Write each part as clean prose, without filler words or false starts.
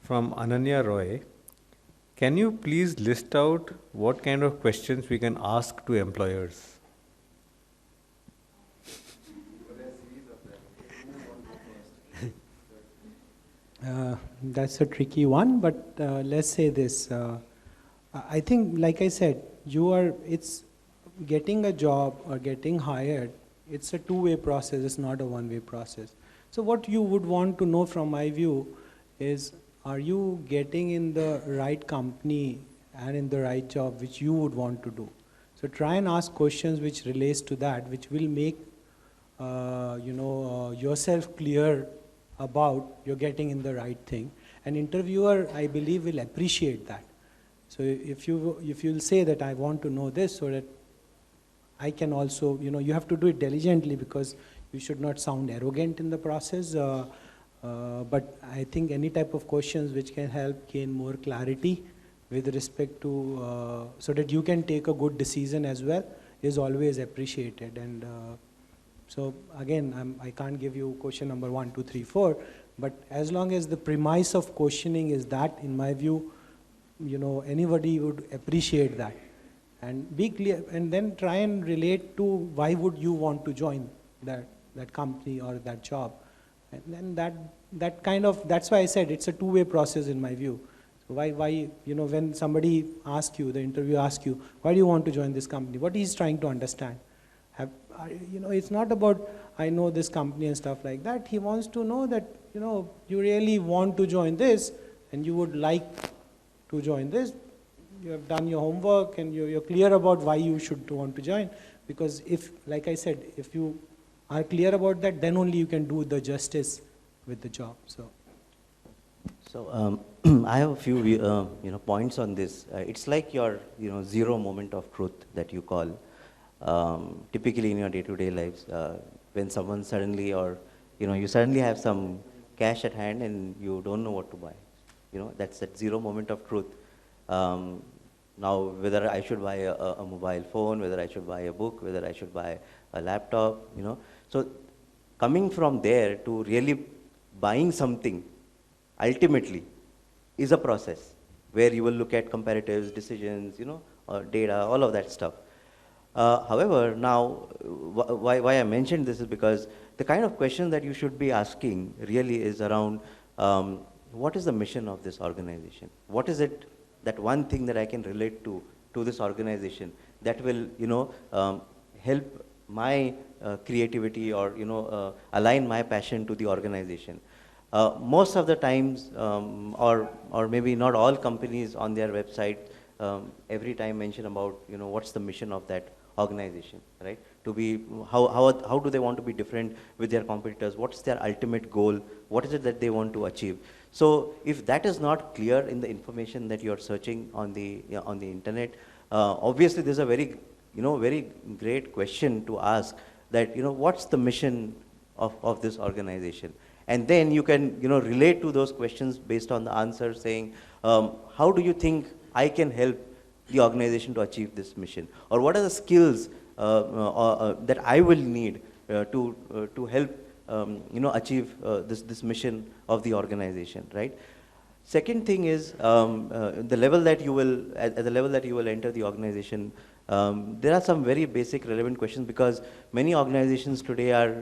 from Ananya Roy. Can you please list out what kind of questions we can ask to employers? That's a tricky one, but let's say this. I think, like I said, it's getting a job or getting hired, it's a two-way process, it's not a one-way process. So what you would want to know from my view is, are you getting in the right company and in the right job which you would want to do? So try and ask questions which relates to that, which will make yourself clear about you're getting in the right thing. An interviewer, I believe, will appreciate that. So if you'll say that I want to know this so that I can also, you have to do it diligently because you should not sound arrogant in the process. But I think any type of questions which can help gain more clarity with respect to, so that you can take a good decision as well, is always appreciated. And so again, I can't give you question number 1, 2, 3, 4, but as long as the premise of questioning is that, in my view, anybody would appreciate that. And be clear, and then try and relate to why would you want to join that company or that job. And then that's why I said it's a two-way process in my view. So why, when somebody asks you, the interviewer asks you, why do you want to join this company? What he's trying to understand. It's not about, I know this company and stuff like that. He wants to know that, you really want to join this and you would like to join this. You have done your homework and you're clear about why you should want to join. Because if, like I said, if you are clear about that, then only you can do the justice with the job. So I have a few points on this. It's like your zero moment of truth that you call. Typically in your day-to-day lives, when someone suddenly, or you suddenly have some cash at hand and you don't know what to buy. That's that zero moment of truth. Now, whether I should buy a mobile phone, whether I should buy a book, whether I should buy a laptop, So coming from there to really buying something, ultimately, is a process where you will look at comparatives, decisions, data, all of that stuff. However, now, why I mentioned this is because the kind of question that you should be asking really is around what is the mission of this organization? What is it, that one thing that I can relate to this organization that will, help my creativity or, align my passion to the organization. Most of the times, or maybe not all companies on their website, every time mention about, what's the mission of that organization, right? To be, how do they want to be different with their competitors? What's their ultimate goal? What is it that they want to achieve? So if that is not clear in the information that you're searching on the internet, obviously there's a very, very great question to ask that, what's the mission of this organization? And then you can, relate to those questions based on the answer saying, how do you think I can help the organization to achieve this mission? Or what are the skills that I will need to help achieve this mission of the organization, right? Second thing is the level that you will, at the level that you will enter the organization, there are some very basic relevant questions because many organizations today are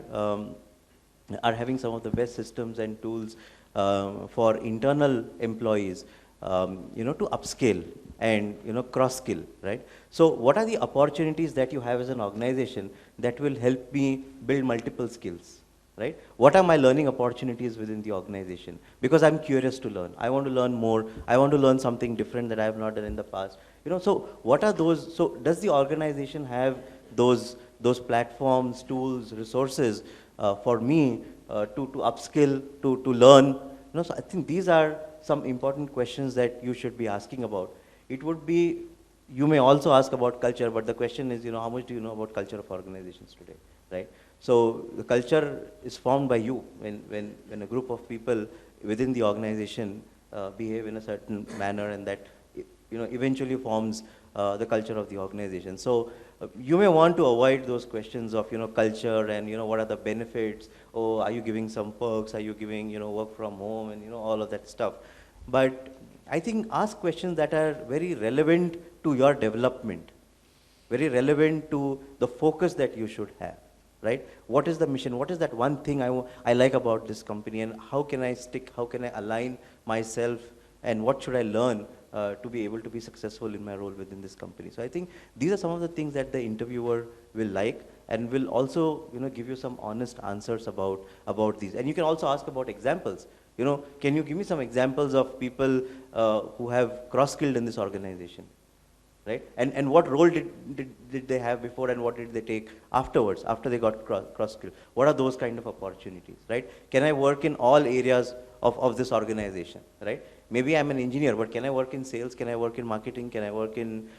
having some of the best systems and tools for internal employees, to upscale and cross-skill, right? So what are the opportunities that you have as an organization that will help me build multiple skills? Right? What are my learning opportunities within the organization? Because I'm curious to learn. I want to learn more. I want to learn something different that I have not done in the past. So what are those? So does the organization have those platforms, tools, resources for me to upskill, to learn? So I think these are some important questions that you should be asking about. It would be, you may also ask about culture, but the question is, how much do you know about culture of organizations today, right? So the culture is formed by you when a group of people within the organization behave in a certain manner, and that eventually forms the culture of the organization. So you may want to avoid those questions of culture and what are the benefits. Oh, are you giving some perks? Are you giving work from home and all of that stuff? but I think ask questions that are very relevant to your development, very relevant to the focus that you should have, right? What is the mission? What is that one thing I like about this company, and how can I stick, how can I align myself, and what should I learn to be able to be successful in my role within this company? So I think these are some of the things that the interviewer will like, and will also, give you some honest answers about these. And you can also ask about examples. Can you give me some examples of people who have cross-skilled in this organization? Right? And what role did they have before, and what did they take afterwards, after they got cross-skilled? What are those kind of opportunities, right? Can I work in all areas of this organization, right? Maybe I'm an engineer, but can I work in sales? Can I work in marketing? Can I work in,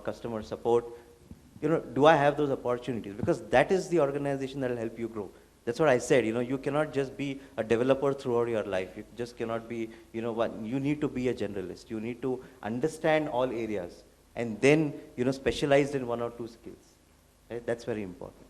customer support? Do I have those opportunities? Because that is the organization that will help you grow. That's what I said, you cannot just be a developer throughout your life. You just cannot be, you need to be a generalist. You need to understand all areas, and then, specialized in one or two skills. Right? That's very important.